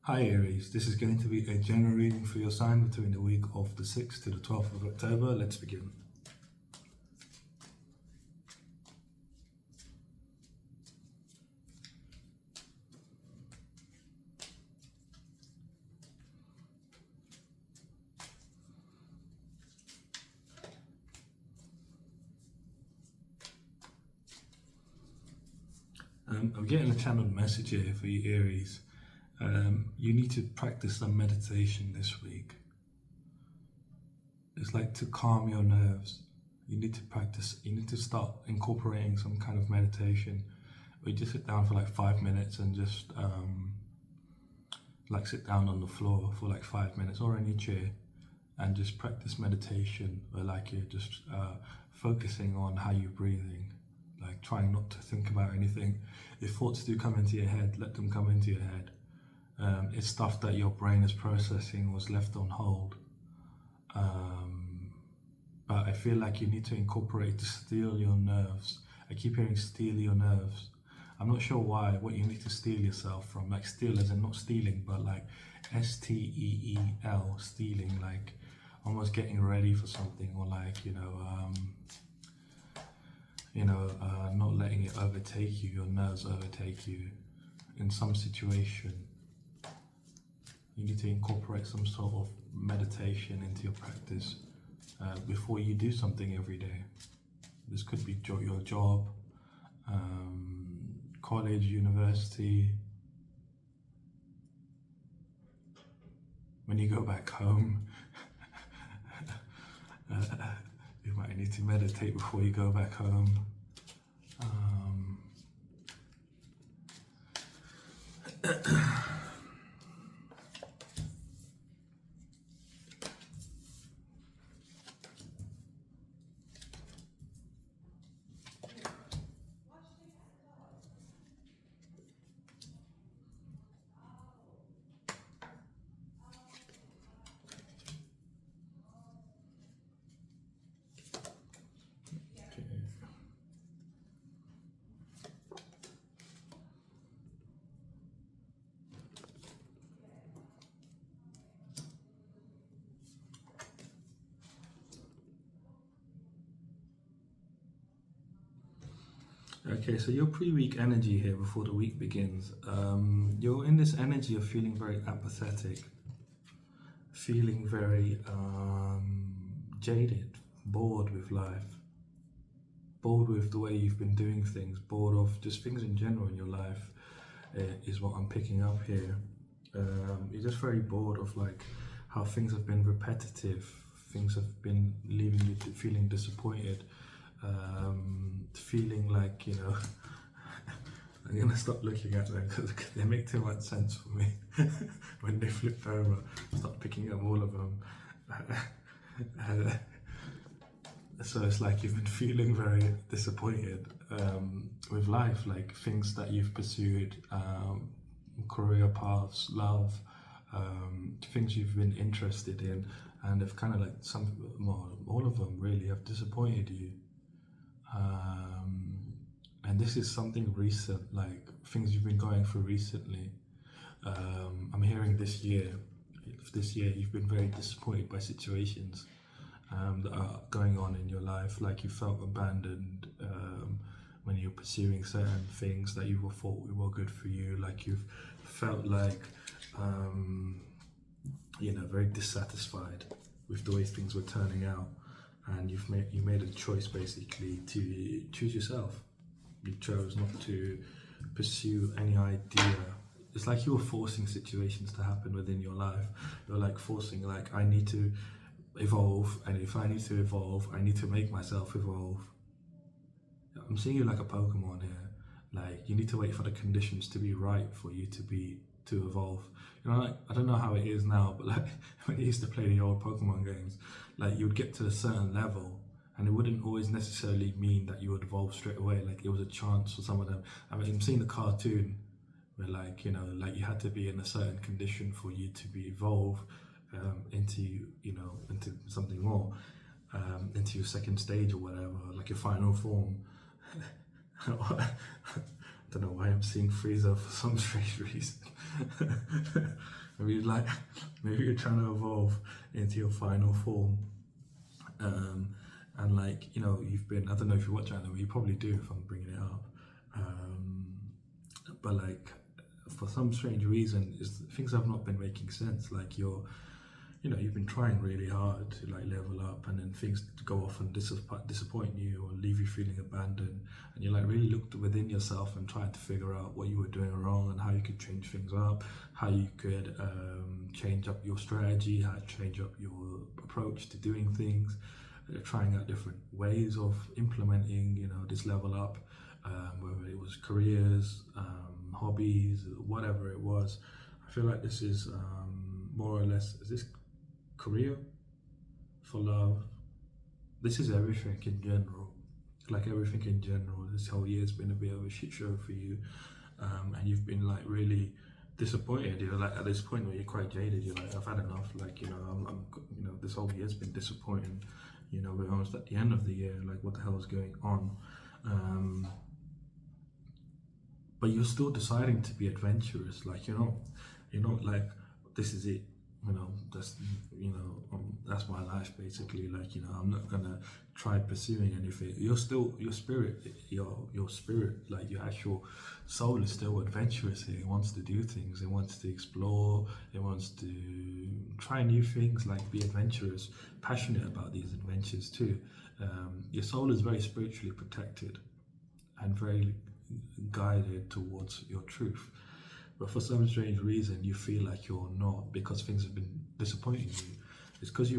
Hi Aries, this is going to be a general reading for your sign between the week of the 6th to the 12th of October. Let's begin. I'm getting a channeled message here for you Aries. You need to practice some meditation this week. It's like to calm your nerves. You need to start incorporating some kind of meditation. Or you just sit down for like 5 minutes and just like sit down on the floor for like 5 minutes or any chair and just practice meditation, where like you're just focusing on how you're breathing, like trying not to think about anything. If thoughts do come into your head, let them come into your head. It's stuff that your brain is processing, was left on hold. But I feel like you need to incorporate to steel your nerves. I keep hearing steel your nerves. I'm not sure why, what you need to steel yourself from. Like steal as in not stealing, but like S-T-E-E-L, stealing, like almost getting ready for something, or like, not letting it overtake you, your nerves overtake you in some situation. You need to incorporate some sort of meditation into your practice before you do something every day. This could be your job, college, university. When you go back home, you might need to meditate before you go back home. Okay, so your pre-week energy here before the week begins. You're in this energy of feeling very apathetic, feeling very jaded, bored with life, bored with the way you've been doing things, bored of just things in general in your life, is what I'm picking up here. You're just very bored of like how things have been repetitive, things have been leaving you feeling disappointed. Feeling like, I'm gonna stop looking at them because they make too much sense for me. When they flip over, start picking up all of them. So it's like you've been feeling very disappointed with life, like things that you've pursued, career paths, love, things you've been interested in, and have kind of like all of them really have disappointed you. And this is something recent, like things you've been going through recently. I'm hearing this year you've been very disappointed by situations that are going on in your life, like you felt abandoned when you're pursuing certain things that you thought were good for you, like you've felt like very dissatisfied with the way things were turning out. And you made a choice basically to choose yourself. You chose not to pursue any idea. It's like you were forcing situations to happen within your life. You're like forcing, like, I need to evolve, and if I need to evolve, I need to make myself evolve. I'm seeing you like a Pokemon here. Like, you need to wait for the conditions to be right for you to evolve. Like, I don't know how it is now, but like when you used to play the old Pokemon games, like you would get to a certain level and it wouldn't always necessarily mean that you would evolve straight away. Like it was a chance for some of them. I mean, I'm seeing the cartoon where like, like you had to be in a certain condition for you to be evolved into something more, into your second stage or whatever, like your final form. don't know why I'm seeing freezer for some strange reason. maybe like maybe you're trying to evolve into your final form. And like, you know, you've been, I don't know if you watch anime, you probably do if I'm bringing it up. But like, for some strange reason, things have not been making sense. Like you've been trying really hard to like level up, and then things go off and disappoint you or leave you feeling abandoned, and you like really looked within yourself and tried to figure out what you were doing wrong and how you could change things up, how you could change up your strategy, how to change up your approach to doing things, trying out different ways of implementing, you know, this level up, whether it was careers, hobbies, whatever it was. I feel like this is more or less, is this career, for love? This is everything in general. Like everything in general, this whole year's been a bit of a shit show for you, and you've been like really disappointed. You're like at this point where you're quite jaded. You're like, I've had enough. Like, you know, I'm you know, this whole year's been disappointing. You know, we're almost at the end of the year. Like, what the hell is going on? But you're still deciding to be adventurous. Like, you're not like, this is it. You know, that's my life basically. Like, you know, I'm not gonna try pursuing anything. You're still, your spirit, like your actual soul is still adventurous here. It wants to do things. It wants to explore. It wants to try new things. Like, be adventurous, passionate about these adventures too. Your soul is very spiritually protected and very guided towards your truth. But for some strange reason, you feel like you're not, because things have been disappointing you. It's because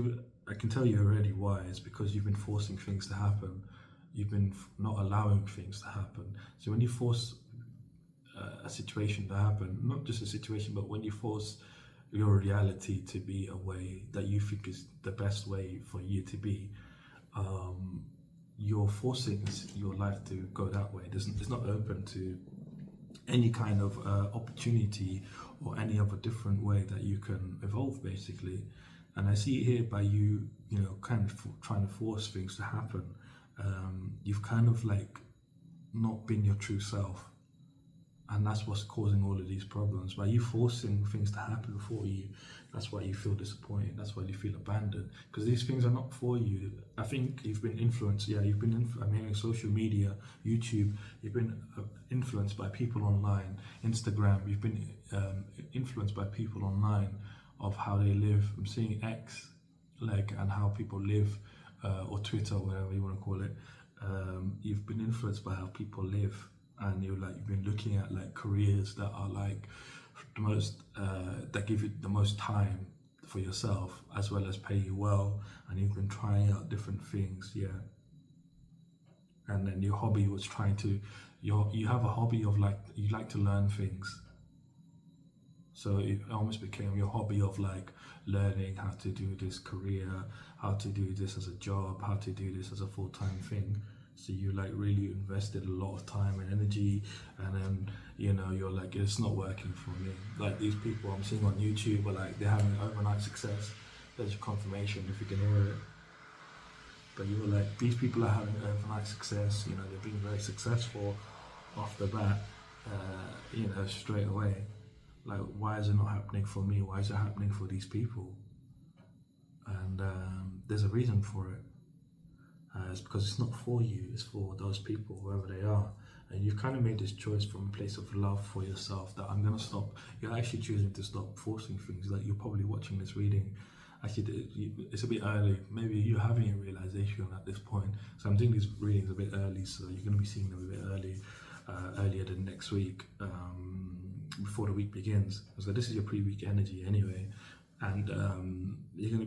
I can tell you already why. It's because you've been forcing things to happen. You've been not allowing things to happen. So when you force a situation to happen, not just a situation, but when you force your reality to be a way that you think is the best way for you to be, you're forcing your life to go that way. It's not open to any kind of opportunity or any other different way that you can evolve basically. And I see it here by you know, kind of trying to force things to happen. You've kind of like not been your true self, and that's what's causing all of these problems. By you forcing things to happen for you, that's why you feel disappointed, that's why you feel abandoned, because these things are not for you. I think you've been influenced, I'm hearing social media, YouTube, you've been influenced by people online, Instagram, you've been influenced by people online of how they live. I'm seeing X, like, and how people live, or Twitter, whatever you want to call it. You've been influenced by how people live, and you've been looking at like careers that are like the most that give you the most time for yourself, as well as pay you well, and you've been trying out different things, and then your hobby was you have a hobby of like, you like to learn things, so it almost became your hobby of like learning how to do this career, how to do this as a job, how to do this as a full-time thing. So you like really invested a lot of time and energy, and then, you know, you're like, it's not working for me. Like, these people I'm seeing on YouTube are like, they're having overnight success. There's your confirmation if you can hear it. But you were like, these people are having overnight success, you know, they're being very successful off the bat, you know, straight away. Like, why is it not happening for me? Why is it happening for these people? And there's a reason for it. It's because it's not for you, it's for those people, whoever they are. And you've kind of made this choice from a place of love for yourself, that I'm going to stop. You're actually choosing to stop forcing things. Like, you're probably watching this reading. Actually, it's a bit early. Maybe you're having a realization at this point. So I'm doing these readings a bit early, so you're going to be seeing them a bit early, earlier than next week, before the week begins. So this is your pre-week energy anyway. And you're going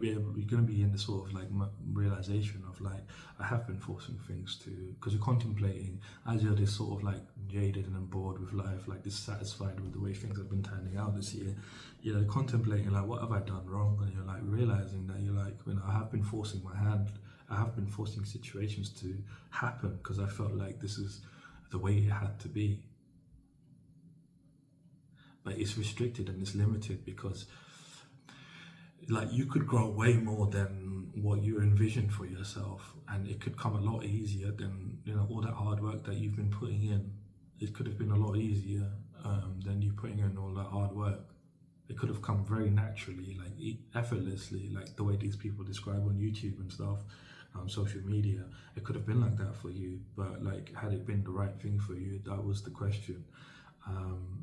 to be in the sort of like realization of like, I have been forcing things to, because you're contemplating, as you're this sort of like jaded and bored with life, like dissatisfied with the way things have been turning out this year. You're contemplating like, what have I done wrong? And you're like realizing that you're like, you know, I have been forcing my hand. I have been forcing situations to happen because I felt like this is the way it had to be. But it's restricted and it's limited because, like, you could grow way more than what you envisioned for yourself, and it could come a lot easier than, you know, all that hard work that you've been putting in. it could have been a lot easier than you putting in all that hard work. It could have come very naturally, like effortlessly, like the way these people describe on YouTube and stuff, social media. It could have been like that for you, but like, had it been the right thing for you? That was the question.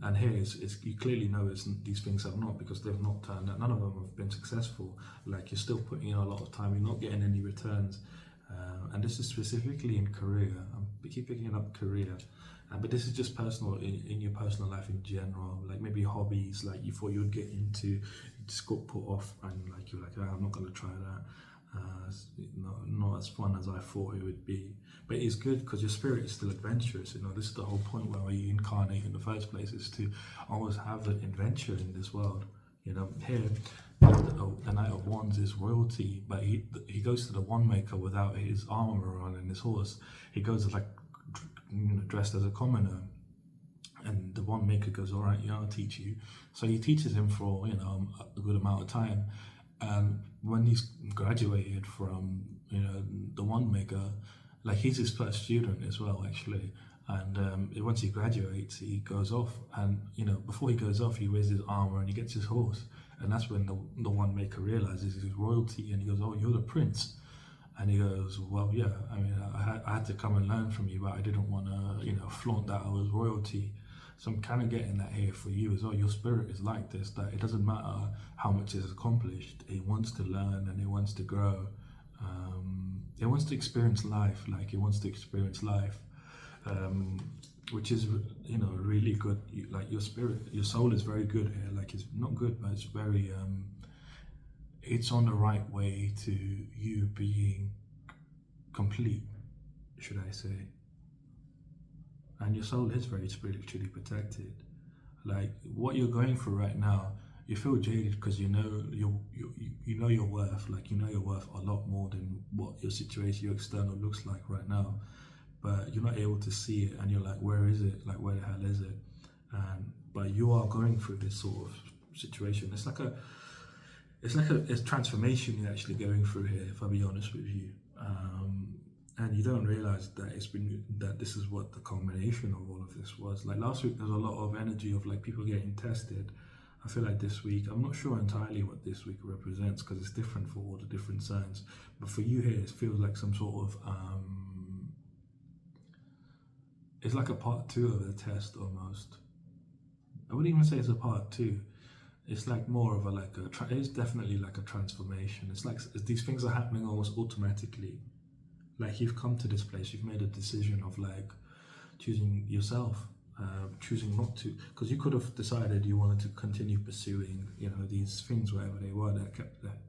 And here, you clearly know these things have not, because they've not turned out. None of them have been successful. Like, you're still putting in a lot of time. You're not getting any returns. And this is specifically in career. I keep picking up career. But this is just personal, in your personal life in general. Like maybe hobbies, like you thought you would get into, you just got put off, and like you're like, I'm not going to try that. It's not as fun as I thought it would be. But it's good because your spirit is still adventurous. This is the whole point why you incarnate in the first place, is to always have an adventure in this world. Here, the Knight of Wands is royalty, but he goes to the wand maker without his armor on and his horse. He goes like dressed as a commoner, and the wand maker goes, all right, I'll teach you. So he teaches him for a good amount of time, and when he's graduated from the wand maker, like he's his first student as well, actually. And once he graduates, he goes off, and before he goes off, he wears his armor and he gets his horse, and that's when the wand maker realizes he's royalty, and he goes, oh, you're the prince. And he goes, well, yeah, I mean, I had to come and learn from you, but I didn't want to, flaunt that I was royalty. So I'm kind of getting that here for you as well. Your spirit is like this, that it doesn't matter how much is accomplished. It wants to learn and it wants to grow. It wants to experience life, which is, really good. Like your spirit, your soul is very good here. Like it's not good, but it's very... it's on the right way to you being complete, should I say. And your soul is very spiritually protected. Like what you're going through right now, you feel jaded because you know your worth. Like you're worth a lot more than what your situation, your external looks like right now. But you're not able to see it, and you're like, where is it? Like, where the hell is it? But you are going through this sort of situation. It's like a transformation you're actually going through here, if I'll be honest with you. And you don't realize that this is what the culmination of all of this was. Like last week, there's a lot of energy of like people getting tested. I feel like this week, I'm not sure entirely what this week represents because it's different for all the different signs. But for you here, it feels like some sort of, it's like a part 2 of the test almost. I wouldn't even say it's a part 2. It's like more of it's definitely like a transformation. It's like these things are happening almost automatically. Like you've come to this place, you've made a decision of like choosing yourself, choosing not to, because you could have decided you wanted to continue pursuing, these things, whatever they were, that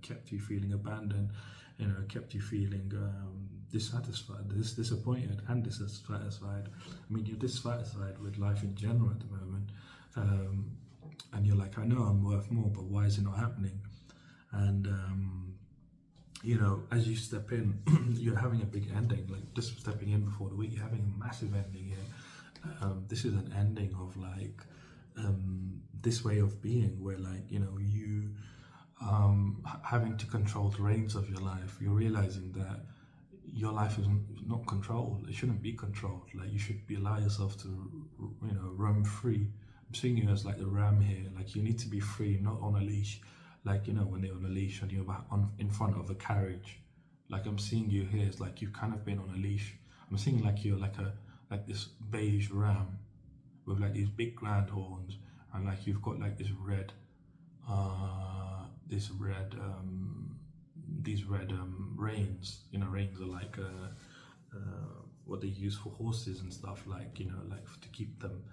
kept you feeling abandoned, kept you feeling dissatisfied, disappointed and dissatisfied. I mean, you're dissatisfied with life in general at the moment. And you're like, I know I'm worth more, but why is it not happening? And, as you step in, you're having a big ending. Like just stepping in before the week, you're having a massive ending here. This is an ending of like this way of being where like, you having to control the reins of your life. You're realizing that your life is not controlled. It shouldn't be controlled. Like you should allow yourself to, roam free. I'm seeing you as like the ram here. Like you need to be free, not on a leash. Like when they're on a leash and you're in front of a carriage. Like I'm seeing you here. It's like you've kind of been on a leash. I'm seeing like you're like this beige ram with like these big grand horns, and like you've got like these red reins. Reins are like what they use for horses and stuff. Like like to keep them.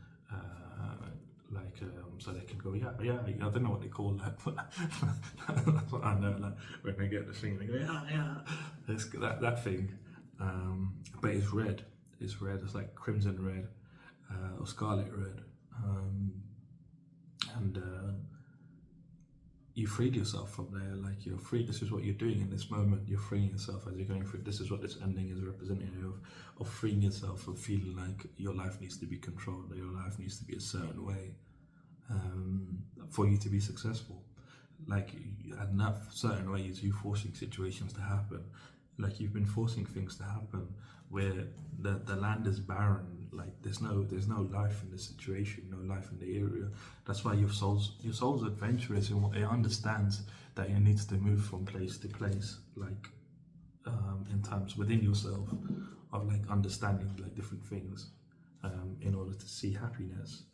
So they can go, yeah, I don't know what they call that, but that's what I know, like when they get the thing, they go, yeah, that thing, but it's red, it's like crimson red, or scarlet red, and you freed yourself from there, like you're free. This is what you're doing in this moment, you're freeing yourself as you're going through. This is what this ending is representative of freeing yourself from feeling like your life needs to be controlled, that your life needs to be a certain way for you to be successful. Like, and that certain way is you forcing situations to happen. Like you've been forcing things to happen where the land is barren. Like there's no life in the situation, no life in the area. That's why your soul's adventurous, and it understands that it needs to move from place to place, like in terms within yourself of like understanding like different things in order to see happiness.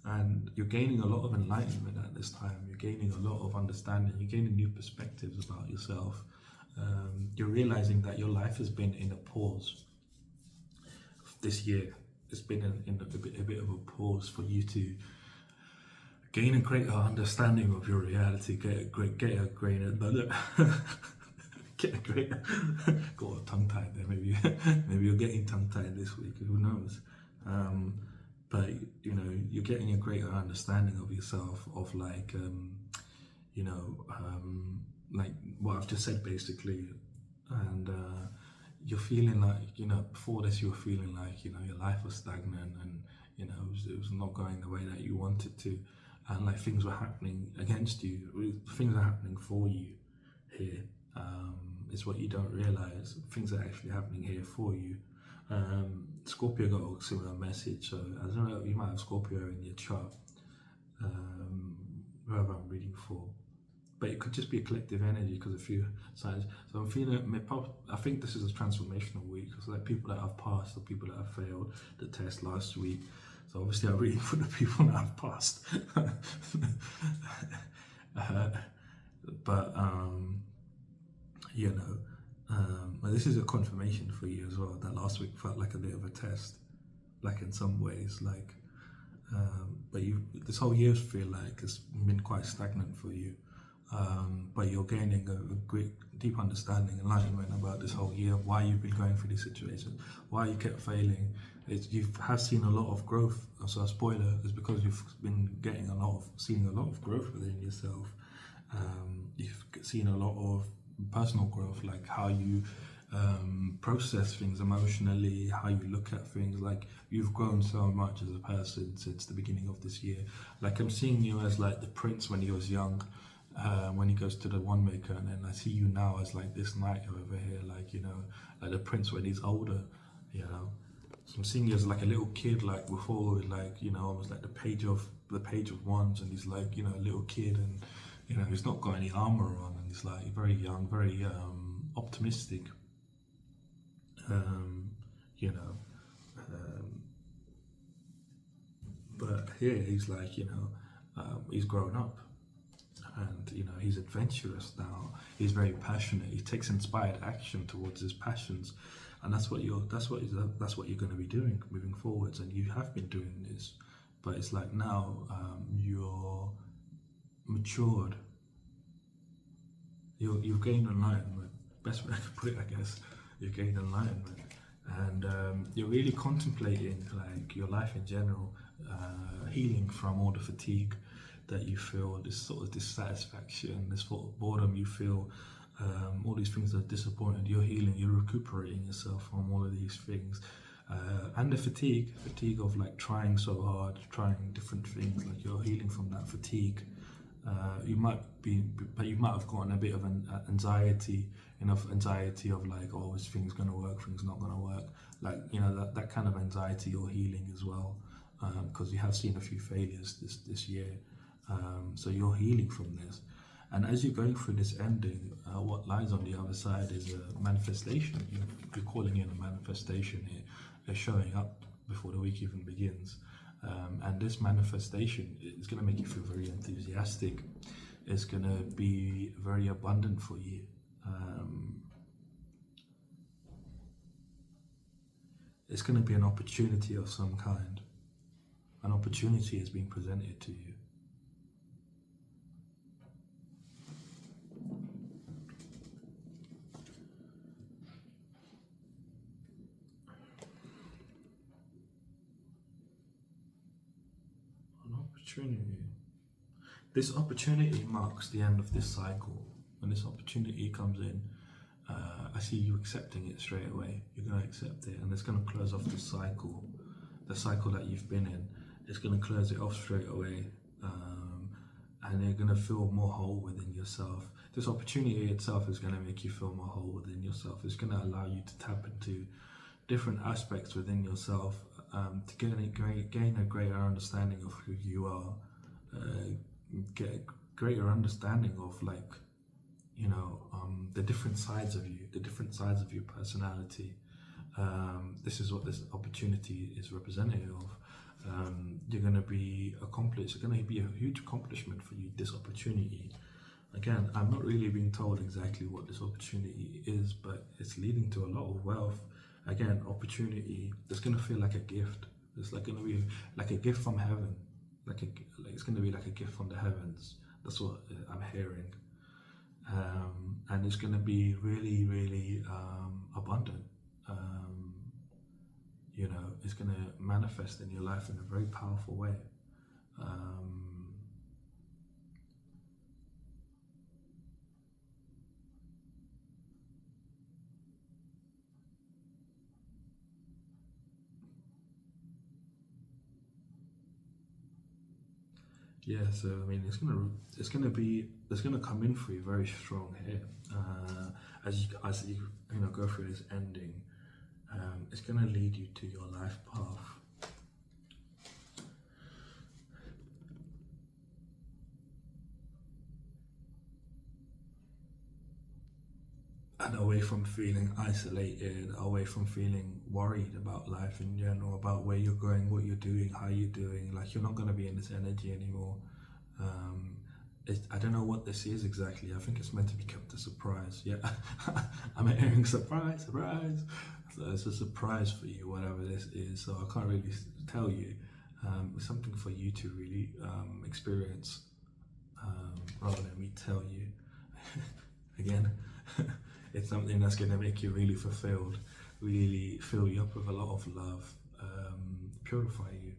And you're gaining a lot of enlightenment at this time. You're gaining a lot of understanding. You're gaining new perspectives about yourself. You're realizing that your life has been in a pause this year. It's been in a bit of a pause for you to gain a greater understanding of your reality. Get a greater get a greater got a tongue tied there. Maybe you're getting tongue tied this week. Who knows? But you know, you're getting a greater understanding of yourself, of like you know, like what I've just said basically. And you're feeling like, you know, before this you were feeling like, you know, your life was stagnant, and you know, it was not going the way that you wanted to, and like things were happening against you. Things are happening for you here. Is what you don't realize. Things are actually happening here for you. Scorpio got a similar message, so I don't know, you might have Scorpio in your chart, whoever I'm reading for, but it could just be a collective energy because a few signs. So I'm feeling, I think this is a transformational week, because like people that have passed or people that have failed the test last week. So obviously I'm reading for the people that have passed. But you know, but this is a confirmation for you as well, that last week felt like a bit of a test, like in some ways, like but this whole year feel like it's been quite stagnant for you, but you're gaining a great deep understanding, enlightenment about this whole year, why you've been going through this situation, why you kept failing. You have seen a lot of growth. So a spoiler is because you've been seeing a lot of growth within yourself. You've seen a lot of personal growth, like how you process things emotionally, how you look at things. Like you've grown so much as a person since the beginning of this year. Like I'm seeing you as like the prince when he was young, when he goes to the one maker, and then I see you now as like this knight over here, like, you know, like the prince when he's older, you know. So I'm seeing you as like a little kid, like before, like, you know, almost like the page of wands, and he's like, you know, a little kid, and you know, he's not got any armor on, and he's like very young, very optimistic, you know. But here he's like, you know, he's grown up, and you know, he's adventurous now. He's very passionate. He takes inspired action towards his passions, and that's what you're going to be doing moving forwards. And you have been doing this, but it's like now you're matured. You've gained enlightenment. Best way I can put it, I guess. You've gained enlightenment, and you're really contemplating like your life in general, healing from all the fatigue that you feel, this sort of dissatisfaction, this sort of boredom you feel, all these things that are disappointed. You're healing, you're recuperating yourself from all of these things, and the fatigue of like trying so hard, trying different things. Like you're healing from that fatigue. You might have gotten a bit of an anxiety of like, oh, is things going to work, things not going to work, like, you know, that kind of anxiety you're healing as well, because you have seen a few failures this year, so you're healing from this. And as you're going through this ending, what lies on the other side is a manifestation. You're calling in a manifestation here. They're showing up before the week even begins. And this manifestation is going to make you feel very enthusiastic. It's going to be very abundant for you. It's going to be an opportunity of some kind. An opportunity is being presented to you. An opportunity. This opportunity marks the end of this cycle. When this opportunity comes in, I see you accepting it straight away. You're going to accept it, and it's going to close off the cycle that you've been in. It's going to close it off straight away. and you're going to feel more whole within yourself. This opportunity itself is going to make you feel more whole within yourself. It's going to allow you to tap into different aspects within yourself, to gain a greater understanding of who you are, get a greater understanding of, like, the different sides of you, the different sides of your personality. This is what this opportunity is representative of. You're going to be accomplished. It's going to be a huge accomplishment for you, this opportunity. Again, I'm not really being told exactly what this opportunity is, but it's leading to a lot of wealth. Again, opportunity that's going to feel like a gift. It's like going to be like a gift from heaven. Like it's going to be like a gift from the heavens. That's what I'm hearing. And it's going to be really, really abundant. It's going to manifest in your life in a very powerful way. Yeah, so I mean, it's gonna come in for you very strong here. As you go through this ending, it's gonna lead you to your life path. And away from feeling isolated, away from feeling worried about life in general, about where you're going, what you're doing, how you're doing. Like, you're not going to be in this energy anymore. I don't know what this is exactly. I think it's meant to be kept a surprise. Yeah, I'm hearing surprise. So it's a surprise for you, whatever this is. So I can't really tell you. It's something for you to really experience, rather than me tell you. Again. It's something that's going to make you really fulfilled, really fill you up with a lot of love, purify you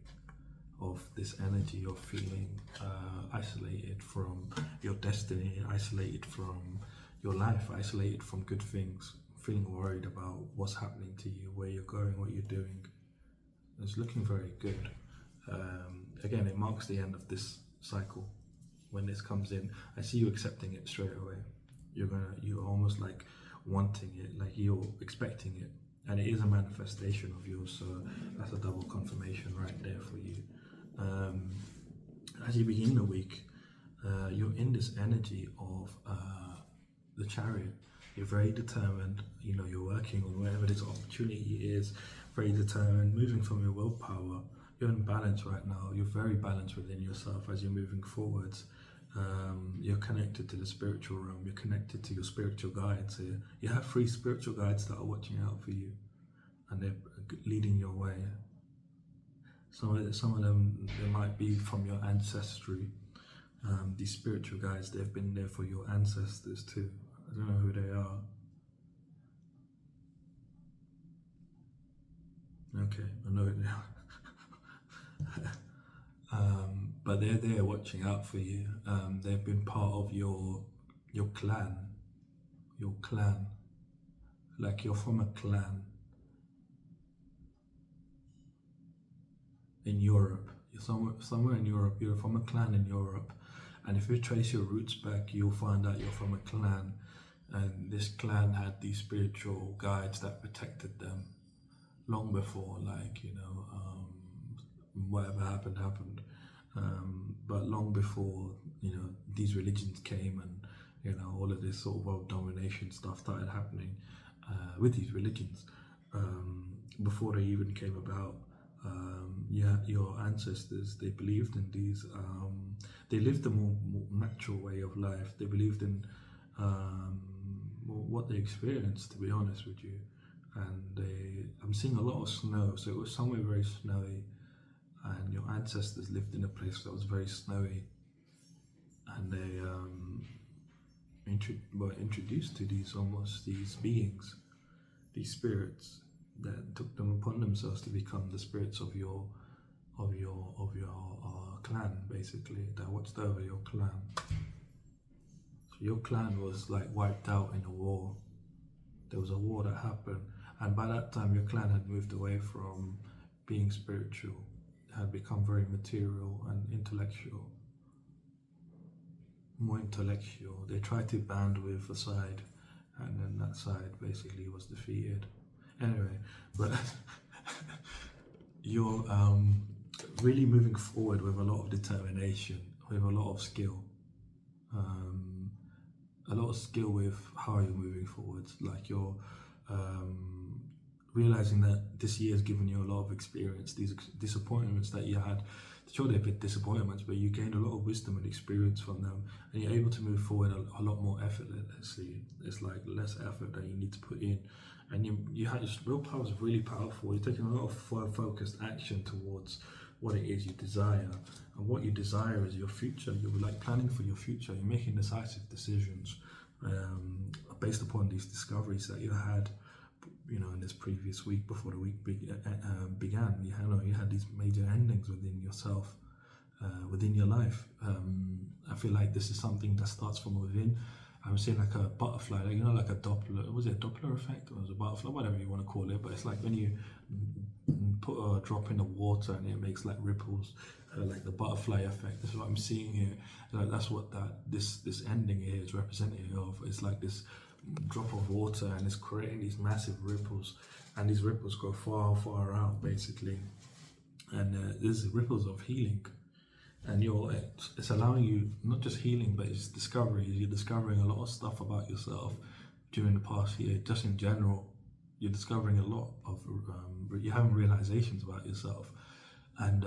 of this energy of feeling isolated from your destiny, isolated from your life, isolated from good things, feeling worried about what's happening to you, where you're going, what you're doing. It's looking very good. Again, it marks the end of this cycle. When this comes in, I see you accepting it straight away. You're almost like wanting it, like you're expecting it, and it is a manifestation of yours. So that's a double confirmation right there for you. As you begin the week, you're in this energy of the Chariot. You're very determined. You're working on whatever this opportunity is. Very determined, moving from your willpower. You're in balance right now. You're very balanced within yourself as you're moving forwards. You're connected to the spiritual realm. You're connected to your spiritual guides here. You have 3 spiritual guides that are watching out for you, and they're leading your way. Some of them, they might be from your ancestry. These spiritual guides, they've been there for your ancestors too. I don't know who they are. Okay, I know who they are. But they're there watching out for you. They've been part of your clan. Like, you're from a clan in Europe. You're somewhere in Europe. You're from a clan in Europe, and if you trace your roots back, you'll find out you're from a clan, and this clan had these spiritual guides that protected them long before, whatever happened. But long before, these religions came, and all of this sort of world domination stuff started happening with these religions. Before they even came about, your ancestors, they believed in these. They lived a more natural way of life. They believed in what they experienced, to be honest with you. And I'm seeing a lot of snow, so it was somewhere very snowy. And your ancestors lived in a place that was very snowy, and they were introduced to these beings, these spirits that took them upon themselves to become the spirits of your clan, basically, that watched over your clan. So your clan was like wiped out in a war. There was a war that happened, and by that time your clan had moved away from being spiritual, had become very material and intellectual. more intellectual. They tried to band with a side, and then that side basically was defeated. Anyway, but you're really moving forward with a lot of determination, with a lot of skill, um, a lot of skill with how you're moving forward. Like you're realizing that this year has given you a lot of experience. These disappointments that you had, sure they've been disappointments, but you gained a lot of wisdom and experience from them, and you're able to move forward a lot more effortlessly. It's like less effort that you need to put in, and you have your willpower is really powerful. You're taking a lot of focused action towards what it is you desire, and what you desire is your future. You're like planning for your future. You're making decisive decisions based upon these discoveries that you had, you know, in this previous week before the week began. You had these major endings within yourself, within your life. I feel like this is something that starts from within. I'm seeing like a butterfly, like, you know, like a Doppler. Was it a Doppler effect, or was it a butterfly? Whatever you want to call it. But it's like when you put a drop in the water and it makes like ripples, like the butterfly effect. That's what I'm seeing here. Like that's what this ending here is representative of. It's like this drop of water, and it's creating these massive ripples, and these ripples go far out basically, and there's ripples of healing, and it's allowing you not just healing, but it's discovery. You're discovering a lot of stuff about yourself during the past year. Just in general, you're discovering a lot of you're having realizations about yourself, and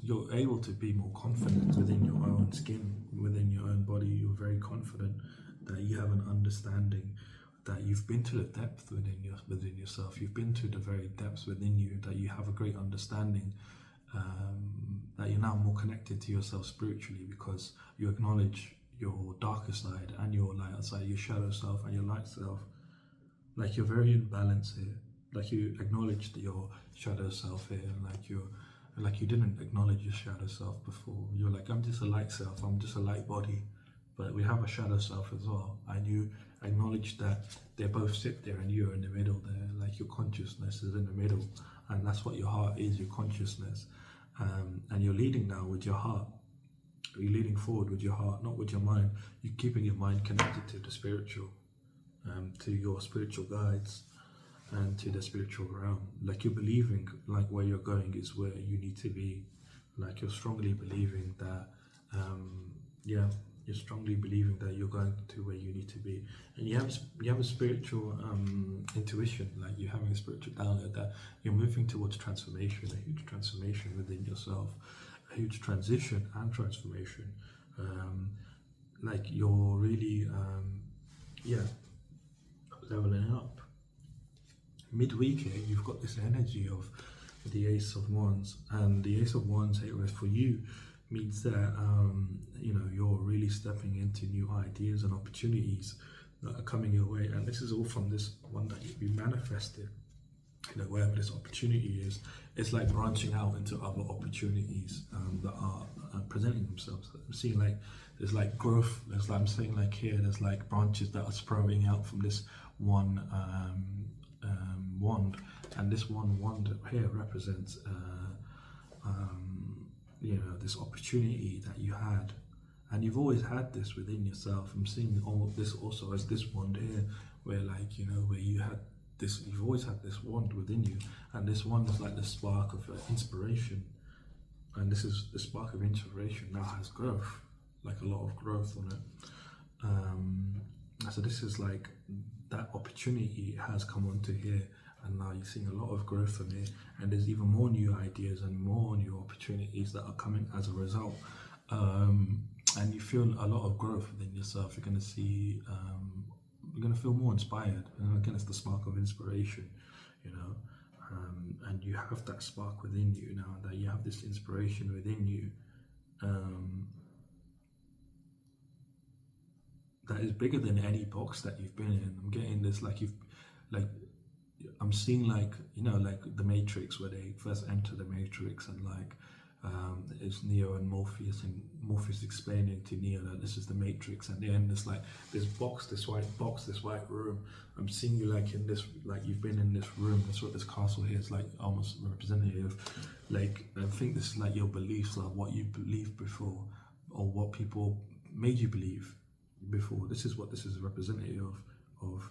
you're able to be more confident within your own skin, within your own body. You're very confident that you have an understanding, that you've been to the depth within yourself. You've been to the very depths within you, that you have a great understanding, that you're now more connected to yourself spiritually, because you acknowledge your darker side and your lighter side, your shadow self and your light self. Like you're very in balance here. Like you acknowledged your shadow self here, and like you didn't acknowledge your shadow self before. You're like, I'm just a light self, I'm just a light body. But we have a shadow self as well, and you acknowledge that they both sit there and you're in the middle there. Like your consciousness is in the middle, and that's what your heart is, your consciousness. And you're leading now with your heart. You're leading forward with your heart, not with your mind. You're keeping your mind connected to the spiritual, to your spiritual guides, and to the spiritual realm. Like you're believing like where you're going is where you need to be. Like you're strongly believing that you're strongly believing that you're going to where you need to be, and you have a spiritual intuition. Like you're having a spiritual download that you're moving towards transformation, a huge transformation within yourself, a huge transition and transformation. Like you're really leveling up. Midweek here, you've got this energy of the Ace of Wands, and the Ace of Wands here for you means that you're really stepping into new ideas and opportunities that are coming your way, and this is all from this one that you've manifested. You know, wherever this opportunity is, it's like branching out into other opportunities that are presenting themselves. I'm seeing like there's like growth. I'm saying like here, there's like branches that are sprouting out from this one wand, and this one wand here represents this opportunity that you had, and you've always had this within yourself. I'm seeing all this also as this wand here, where where you had this, you've always had this wand within you, and this wand is like the spark of inspiration, and this is the spark of inspiration now has growth, like a lot of growth on it. So this is like that opportunity has come onto here, and now you're seeing a lot of growth on it, and there's even more new ideas and more new opportunities that are coming as a result. And you feel a lot of growth within yourself. You're going to see, you're going to feel more inspired. Again, it's the spark of inspiration, and you have that spark within you now, that you have this inspiration within you. That is bigger than any box that you've been in. I'm getting this I'm seeing like the Matrix, where they first enter the Matrix, and it's Neo and Morpheus, and Morpheus explaining to Neo that this is the Matrix, and then there's like this box, this white room. I'm seeing you like in this, like you've been in this room. That's what this castle here is like, almost representative. Like I think this is like your beliefs, like what you believed before, or what people made you believe before. This is what this is representative of,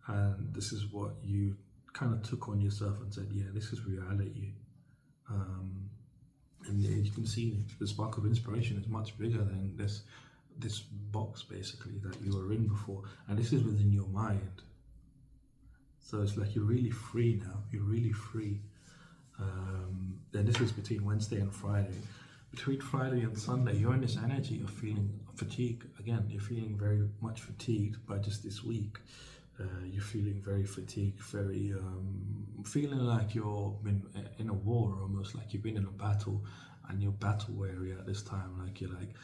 and this is what you kind of took on yourself and said, yeah, this is reality. And you can see the spark of inspiration is much bigger than this box basically that you were in before, and this is within your mind. So it's like you're really free now. You're really free. Then this is between Wednesday and Friday. Between Friday and Sunday, you're in this energy. You're feeling fatigue again. You're feeling very much fatigued by just this week. You're feeling very fatigued, very feeling like you're been in a war, almost like you've been in a battle, and you're battle weary at this time. Like you're like,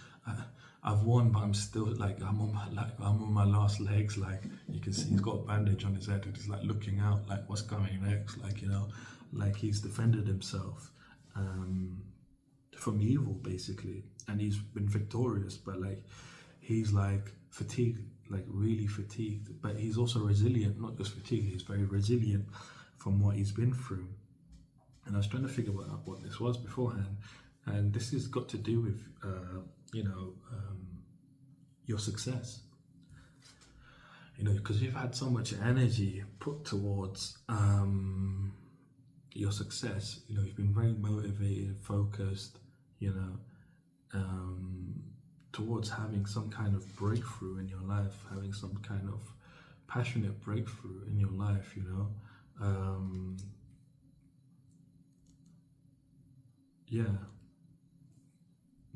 I've won, but I'm still like I'm on my last legs. Like you can see, he's got a bandage on his head, and he's like looking out, like what's coming next. Like like he's defended himself from evil basically, and he's been victorious. But like he's like fatigued, like really fatigued, but he's also resilient, not just fatigued, he's very resilient from what he's been through. And I was trying to figure out what this was beforehand, and this has got to do with your success, because you've had so much energy put towards your success. You've been very motivated, focused, towards having some kind of breakthrough in your life, having some kind of passionate breakthrough in your life, yeah.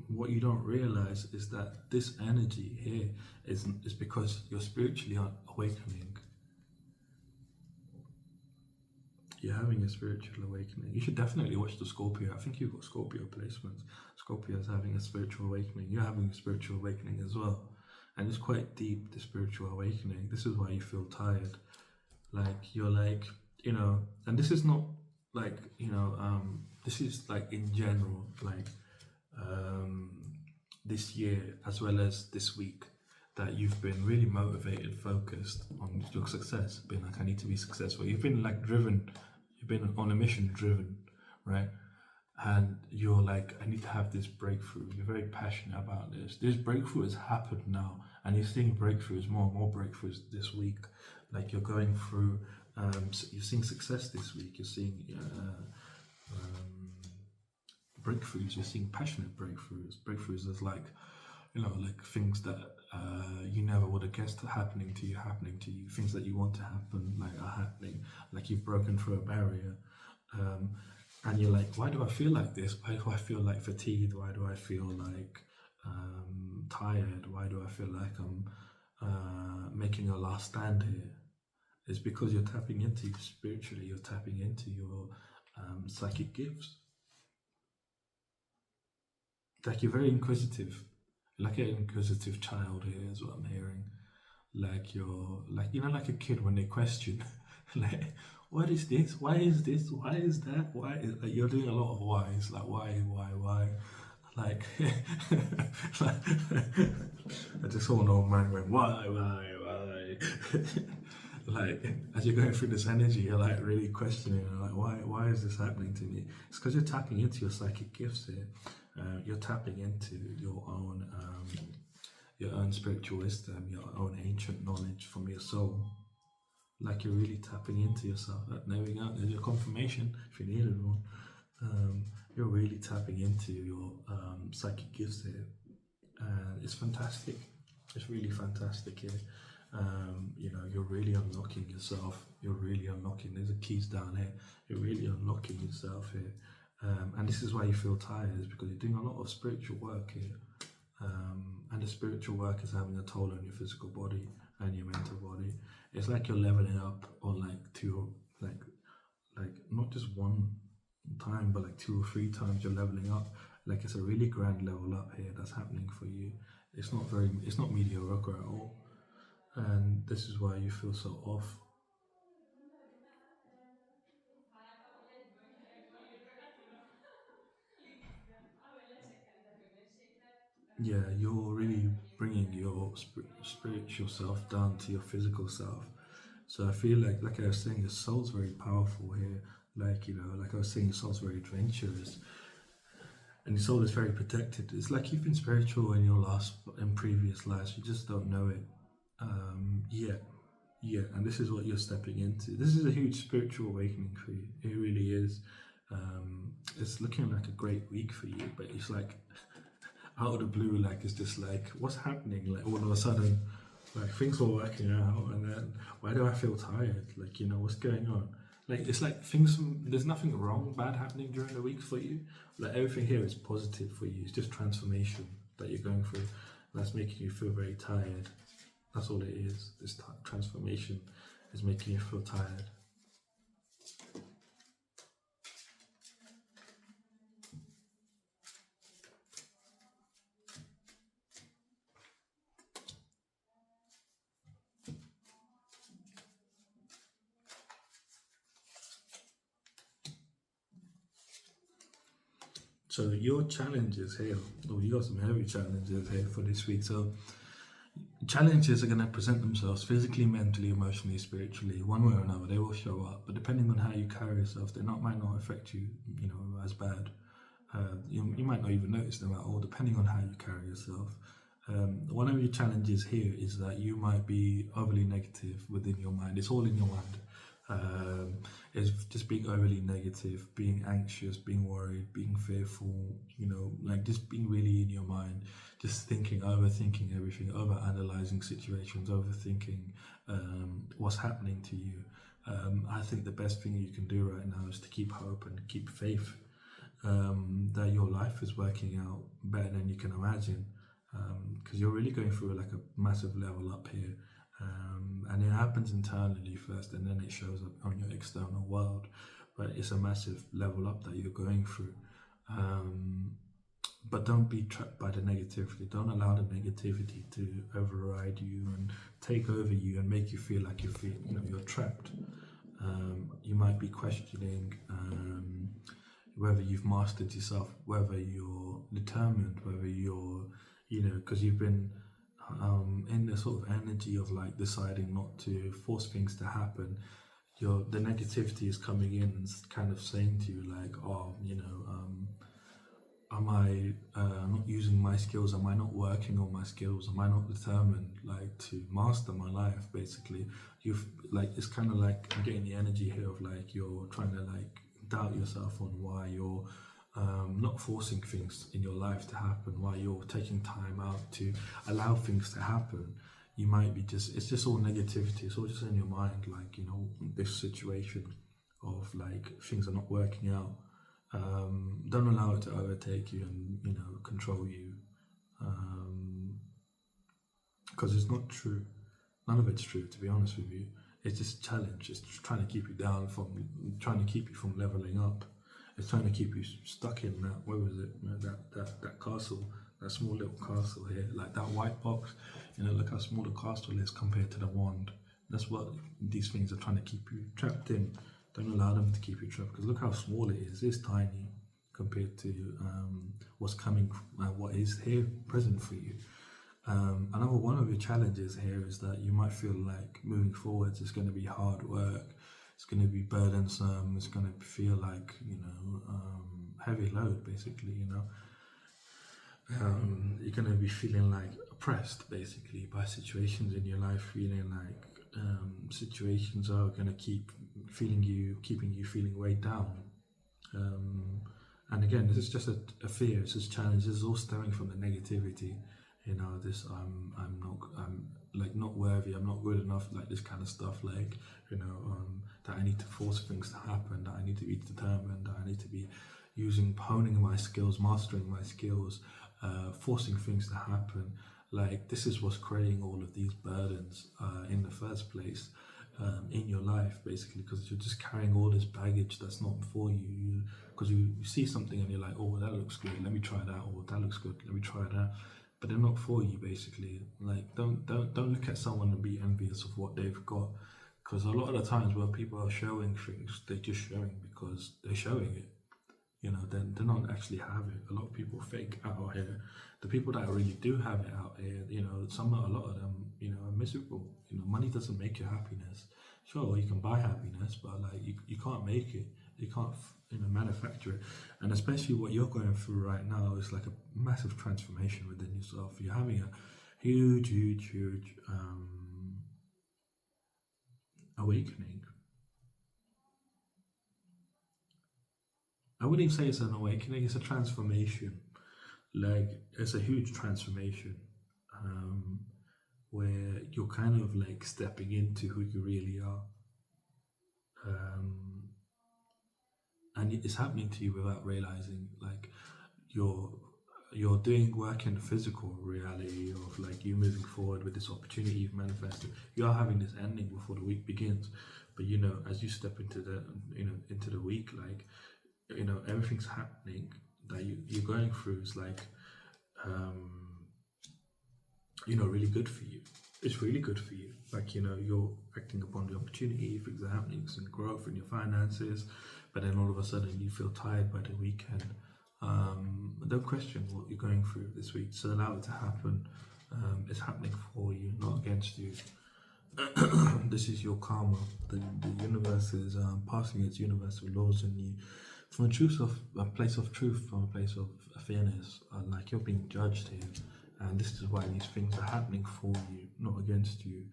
What you don't realize is that this energy here is because you're spiritually awakening. You're having a spiritual awakening. You should definitely watch the Scorpio. I think you've got Scorpio placements. Scorpio is having a spiritual awakening. You're having a spiritual awakening as well. And it's quite deep, the spiritual awakening. This is why you feel tired. Like, you're like, and this is not like, this is like in general, like this year as well as this week, that you've been really motivated, focused on your success, been like, I need to be successful. You've been like driven, you've been on a mission driven, right? And you're like, I need to have this breakthrough. You're very passionate about this. This breakthrough has happened now, and you're seeing breakthroughs, more and more breakthroughs this week. Like you're going through, you're seeing success this week. You're seeing breakthroughs. You're seeing passionate breakthroughs. Breakthroughs is like, like things that you never would have guessed happening to you. Things that you want to happen, like are happening. Like you've broken through a barrier. And you're like, why do I feel like this? Why do I feel like fatigued? Why do I feel like tired? Why do I feel like I'm making a last stand here? It's because you're tapping into spiritually, you're tapping into your psychic gifts. Like you're very inquisitive, like an inquisitive child here is what I'm hearing. Like you're like, like a kid when they question, like, what is this? Why is this? Why is that? Why is, like, you're doing a lot of whys, like why? Like, I just saw an old man going, why? Like, as you're going through this energy, you're like really questioning, like, why is this happening to me? It's because you're tapping into your psychic gifts here. You're tapping into your own spiritual wisdom, your own ancient knowledge from your soul. Like you're really tapping into yourself. There we go. There's your confirmation if you needed one. You're really tapping into your psychic gifts here. It's fantastic. It's really fantastic here. You're really unlocking yourself. You're really unlocking. There's a keys down here. You're really unlocking yourself here. And this is why you feel tired, is because you're doing a lot of spiritual work here. And the spiritual work is having a toll on your physical body and your mental body. It's like you're leveling up on like two, like not just one time, but like 2 or 3 times you're leveling up. Like it's a really grand level up here that's happening for you. It's not mediocre at all. And this is why you feel so off. Yeah, you're really bringing your spiritual self down to your physical self. So I feel like I was saying, your soul's very powerful here. Like I was saying, your soul's very adventurous. and your soul is very protected. It's like you've been spiritual in previous lives. You just don't know it yet. Yeah, and this is what you're stepping into. This is a huge spiritual awakening for you. It really is. It's looking like a great week for you, but it's like out of the blue, like it's just like, what's happening? Like all of a sudden, like things were working out, and then why do I feel tired? Like, what's going on? Like it's like there's nothing wrong, bad happening during the week for you. Like everything here is positive for you. It's just transformation that you're going through. That's making you feel very tired. That's all it is. This transformation is making you feel tired. So your challenges here, you got some heavy challenges here for this week. So challenges are going to present themselves physically, mentally, emotionally, spiritually, one way or another. They will show up, but depending on how you carry yourself, they might not affect you, as bad. You might not even notice them at all, depending on how you carry yourself. One of your challenges here is that you might be overly negative within your mind. It's all in your mind. It's just being overly negative, being anxious, being worried, being fearful, like just being really in your mind, just overthinking everything, over analyzing situations, overthinking what's happening to you. I think the best thing you can do right now is to keep hope and keep faith that your life is working out better than you can imagine, because you're really going through like a massive level up here. And it happens internally first, and then it shows up on your external world. But it's a massive level up that you're going through. But don't be trapped by the negativity. Don't allow the negativity to override you and take over you and make you feel like you're trapped. You might be questioning whether you've mastered yourself, whether you're determined, whether you're, because you've been in the sort of energy of like deciding not to force things to happen. The negativity is coming in and kind of saying to you like, am I not using my skills? Am I not working on my skills? Am I not determined like to master my life? Basically, it's kind of like I'm getting the energy here of like you're trying to like doubt yourself on why you're not forcing things in your life to happen, why you're taking time out to allow things to happen. You might be it's just all negativity. It's all just in your mind, like, this situation of like things are not working out. Don't allow it to overtake you and, control you. Because it's not true. None of it's true, to be honest with you. It's just challenge. It's trying to keep you down trying to keep you from leveling up. It's trying to keep you stuck in that, where was it, that castle, that small little castle here, like that white box. Look how small the castle is compared to the wand. That's what these things are trying to keep you trapped in. Don't allow them to keep you trapped, because look how small it is. It's tiny compared to what's coming, what is here present for you. Another one of your challenges here is that you might feel like moving forwards is going to be hard work. It's going to be burdensome. It's going to feel like, heavy load, basically, You're going to be feeling like oppressed, basically, by situations in your life, feeling like situations are going to keeping you feeling weighed down. And again, this is just a fear. It's just challenge. This is all stemming from the negativity. I'm like not worthy. I'm not good enough. Like this kind of stuff. Like that I need to force things to happen. That I need to be determined. That I need to be honing my skills, mastering my skills, forcing things to happen. Like this is what's creating all of these burdens in the first place. In your life, basically, because you're just carrying all this baggage that's not for you. Because you see something and you're like, oh, that looks good, let me try that. Or that looks good, let me try that. But they're not for you, basically. Like, don't look at someone and be envious of what they've got. Because a lot of the times where people are showing things, they're just showing because they're showing it. They don't actually have it. A lot of people fake out here. The people that really do have it out here, a lot of them, are miserable. Money doesn't make your happiness. Sure, you can buy happiness, but like you can't make it. You can't, manufacture it. And especially what you're going through right now is like a massive transformation within yourself. You're having a huge awakening. I wouldn't say it's an awakening, it's a transformation. Like, it's a huge transformation, um, where you're kind of like stepping into who you really are. Um, and it's happening to you without realizing. Like, you're you're doing work in the physical reality of like you moving forward with this opportunity you've manifested. You are having this ending before the week begins, but as you step into the into the week, like everything's happening that you're going through is like um, really good for you. It's really good for you. Like, you're acting upon the opportunity, things are happening, some growth in your finances, but then all of a sudden you feel tired by the weekend. But don't question what you're going through this week. So allow it to happen. It's happening for you, not against you. This is your karma. The universe is passing its universal laws on you from a place of truth, from a place of fairness. Like, you're being judged here, and this is why these things are happening for you, not against you.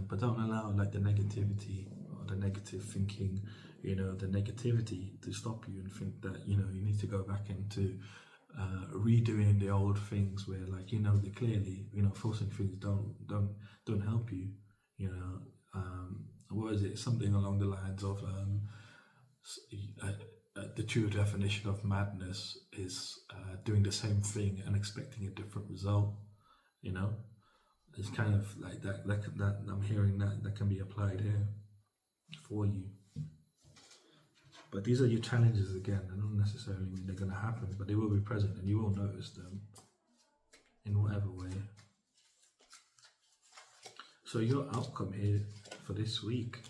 But don't allow like the negativity or the negative thinking, the negativity to stop you and think that you need to go back into redoing the old things where, like, that clearly forcing things don't help you. What is it? Something along the lines of the true definition of madness is doing the same thing and expecting a different result. You know, it's kind of like that I'm hearing that can be applied here for you. But these are your challenges again. I don't necessarily mean they're going to happen, but they will be present and you will notice them in whatever way. So your outcome here for this week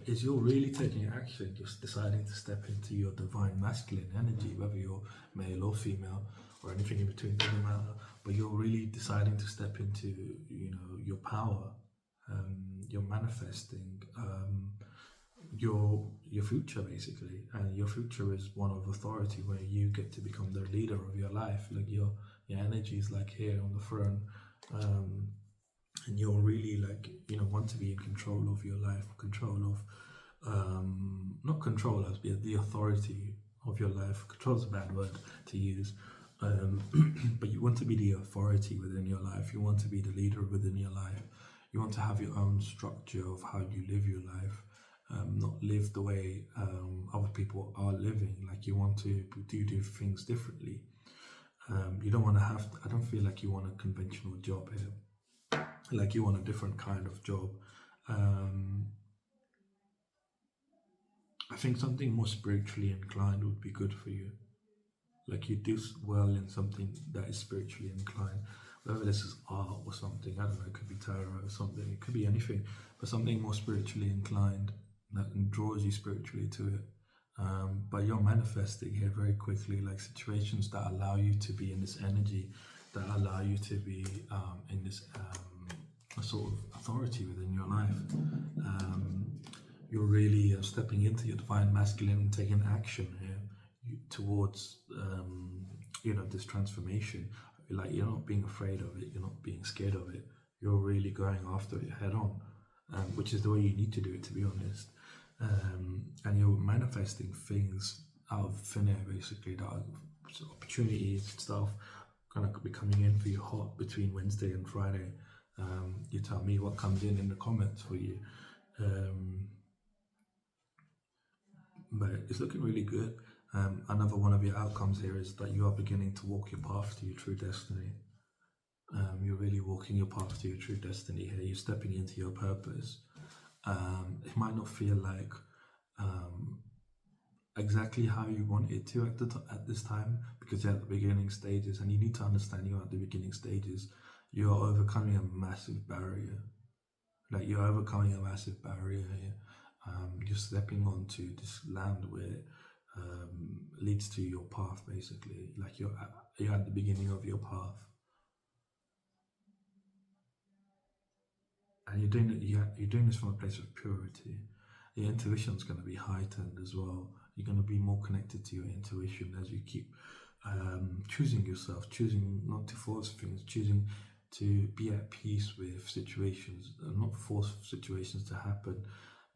is you're really taking action, just deciding to step into your divine masculine energy, whether you're male or female or anything in between, doesn't matter. But you're really deciding to step into your power. You're manifesting your future basically, and your future is one of authority where you get to become the leader of your life. Like your energy is like here on the throne. And you're really like want to be in control of your life, control of not control as the authority of your life. Control is a bad word to use, but you want to be the authority within your life. You want to be the leader within your life. You want to have your own structure of how you live your life, not live the way other people are living. Like, you want to do things differently. You don't want to have. I don't feel like you want a conventional job here. Like, you want a different kind of job. I think something more spiritually inclined would be good for you. Like, you do well in something that is spiritually inclined, whether this is art or something. I don't know, it could be tarot or something, it could be anything, but something more spiritually inclined that draws you spiritually to it. But you're manifesting here very quickly, like situations that allow you to be in this energy, that allow you to be in this a sort of authority within your life. You're really stepping into your divine masculine and taking action here towards this transformation. Like, you're not being afraid of it, you're not being scared of it, you're really going after it head on, which is the way you need to do it, to be honest. And you're manifesting things out of thin air basically, that are opportunities and stuff kind of be coming in for you hot between Wednesday and Friday. You tell me what comes in the comments for you. But it's looking really good. Another one of your outcomes here is that you are beginning to walk your path to your true destiny. You're really walking your path to your true destiny here. You're stepping into your purpose. It might not feel like exactly how you want it to at this time, because you're at the beginning stages, and you need to understand you're at the beginning stages. You're overcoming a massive barrier. Like, you're overcoming a massive barrier here. You're stepping onto this land where leads to your path basically. Like, you're at the beginning of your path, and you're doing this from a place of purity. your intuition's going to be heightened as well. You're going to be more connected to your intuition as you keep choosing yourself, choosing not to force things, choosing to be at peace with situations, and not force situations to happen.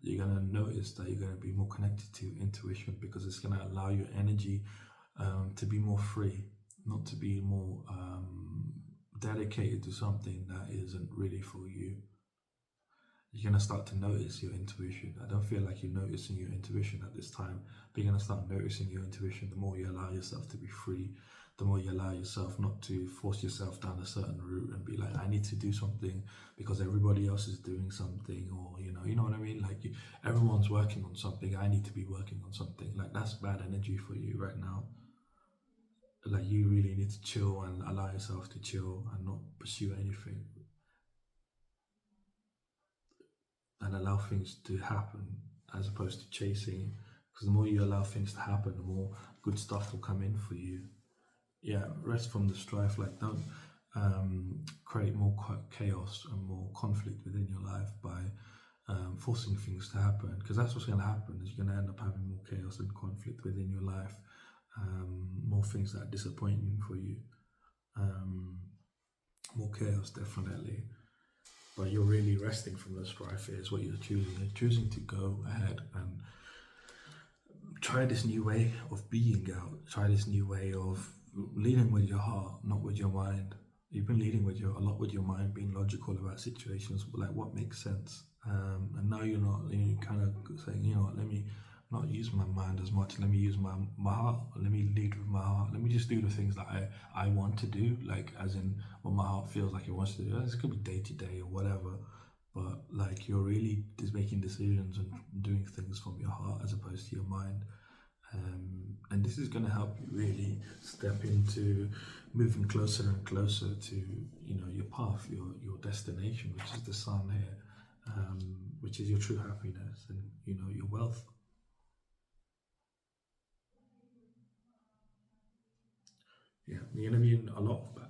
You're going to notice that you're going to be more connected to your intuition because it's going to allow your energy to be more free, not to be more dedicated to something that isn't really for you. You're going to start to notice your intuition. I don't feel like you're noticing your intuition at this time, but you're going to start noticing your intuition the more you allow yourself to be free, the more you allow yourself not to force yourself down a certain route and be like, I need to do something because everybody else is doing something, or you know what I mean? Like everyone's working on something, I need to be working on something. Like that's bad energy for you right now. Like you really need to chill and allow yourself to chill and not pursue anything and allow things to happen as opposed to chasing. Because the more you allow things to happen, the more good stuff will come in for you. Yeah, rest from the strife. Like don't create more chaos and more conflict within your life by forcing things to happen. Because that's what's going to happen. Is you're going to end up having more chaos and conflict within your life. More things that are disappointing for you. More chaos, definitely. But you're really resting from the strife here is what you're choosing. You're choosing to go ahead and try this new way of being out. Try this new way of leading with your heart, not with your mind. You've been leading with a lot with your mind, being logical about situations, like what makes sense. And now you're not. You're kind of saying, you know what, let me not use my mind as much. Let me use my heart. Let me lead with my heart. Let me just do the things that I want to do, like as in what my heart feels like it wants to do. This could be day to day or whatever, but like you're really just making decisions and doing things from your heart as opposed to your mind. And this is going to help you really step into moving closer and closer to your path, your destination, which is the sun here, which is your true happiness and your wealth. Yeah, you're going to be in a lot of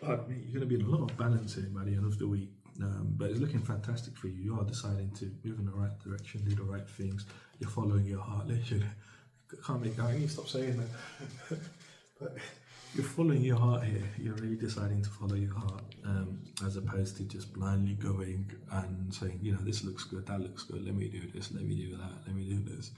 pardon me, you're going to be in a lot of balance here by the end of the week. But it's looking fantastic for you. You are deciding to move in the right direction, do the right things. You're following your heart. Literally, can't make out. You stop saying that. But you're following your heart here. You're really deciding to follow your heart, as opposed to just blindly going and saying, this looks good, that looks good. Let me do this. Let me do that. Let me do this.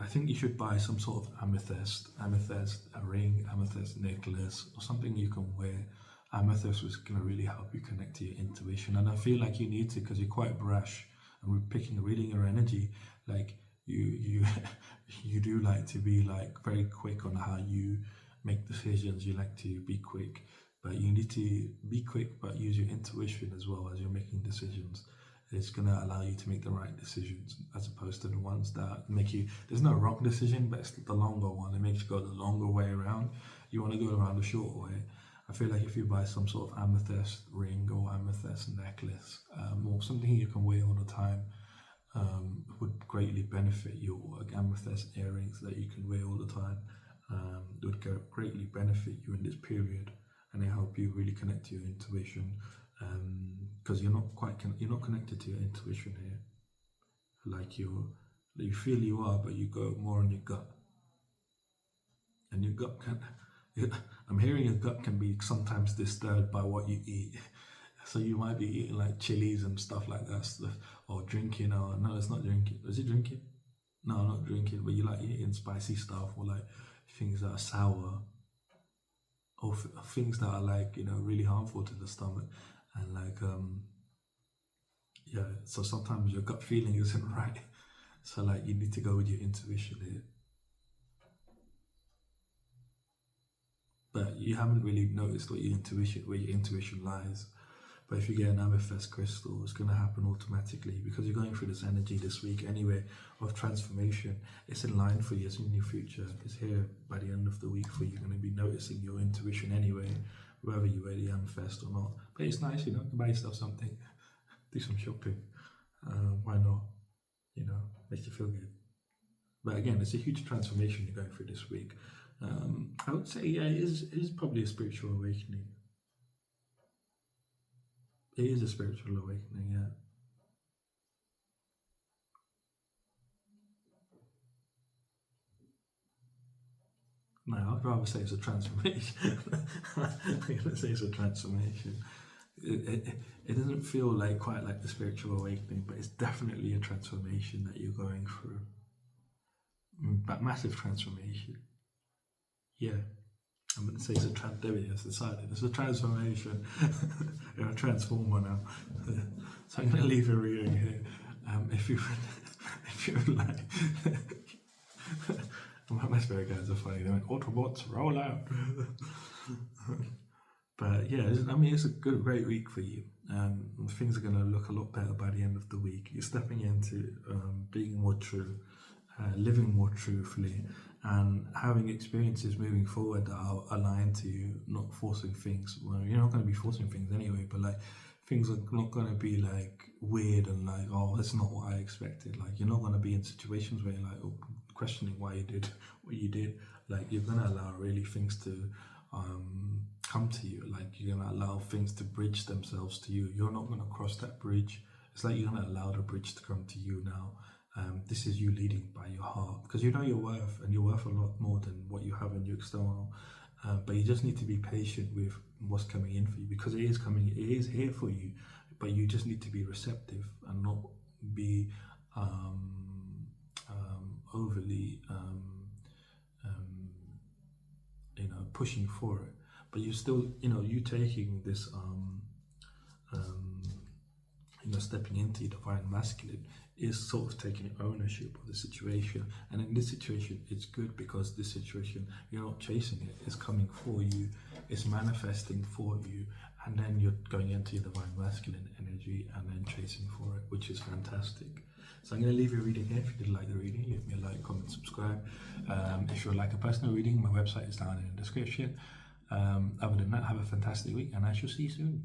I think you should buy some sort of amethyst, a ring, amethyst necklace, or something you can wear. Amethyst was going to really help you connect to your intuition, and I feel like you need to because you're quite brash, and reading your energy, like you you do like to be like very quick on how you make decisions. You like to be quick, but you need to be quick, but use your intuition as well as you're making decisions. It's going to allow you to make the right decisions as opposed to the ones that make you, there's no wrong decision, but it's the longer one. It makes you go the longer way around. You want to go around the short way. I feel like if you buy some sort of amethyst ring or amethyst necklace, or something you can wear all the time, would greatly benefit you. Like amethyst earrings that you can wear all the time, would greatly benefit you in this period, and they help you really connect to your intuition. Because you're not connected to your intuition here. Like you feel you are, but you go more on your gut, and your gut can. I'm hearing your gut can be sometimes disturbed by what you eat. So you might be eating like chilies and stuff like that, or drinking. Or no, it's not drinking. Is it drinking? No, not drinking. But you like eating spicy stuff, or like things that are sour, or things that are like really harmful to the stomach, and like yeah. So sometimes your gut feeling isn't right. So like you need to go with your intuition here. But you haven't really noticed where your intuition lies. But if you get an amethyst crystal, it's going to happen automatically because you're going through this energy this week anyway of transformation. It's in line for you. It's in your future. It's here by the end of the week for you. You're going to be noticing your intuition anyway, whether you wear the amethyst or not. But it's nice, buy yourself something, do some shopping. Why not? Makes you feel good. But again, it's a huge transformation you're going through this week. I would say, yeah, it is probably a spiritual awakening. It is a spiritual awakening, yeah. No, I'd rather say it's a transformation. I'm gonna say it's a transformation. It doesn't feel like quite like the spiritual awakening, but it's definitely a transformation that you're going through. But massive transformation. Yeah. I'm going to say it's a there it is, decided. It's a transformation. You're a transformer now. So I'm going to leave a reading here. If you if you would like, my spirit guides are funny. They went Autobots roll out. But yeah, I mean, it's a great week for you. Things are going to look a lot better by the end of the week. You're stepping into being more true, living more truthfully, and having experiences moving forward that are aligned to you, not forcing things. Well, you're not going to be forcing things anyway, but like things are not going to be like weird and like, oh, that's not what I expected. Like, you're not going to be in situations where you're like questioning why you did what you did. Like, you're going to allow really things to come to you. Like, you're going to allow things to bridge themselves to you. You're not going to cross that bridge. It's like you're going to allow the bridge to come to you now. This is you leading by your heart, because you know your worth, and you're worth a lot more than what you have in your external. But you just need to be patient with what's coming in for you, because it is coming, it is here for you. But you just need to be receptive and not be overly, pushing for it. But you still, you taking this, stepping into your divine masculine is sort of taking ownership of the situation. And in this situation, it's good, because this situation, you're not chasing it, it's coming for you, it's manifesting for you, and then you're going into your divine masculine energy and then chasing for it, which is fantastic. So I'm going to leave you a reading here. If you did like the reading, leave me a like, comment, subscribe. If you would like a personal reading, my website is down in the description. Other than that, have a fantastic week, and I shall see you soon.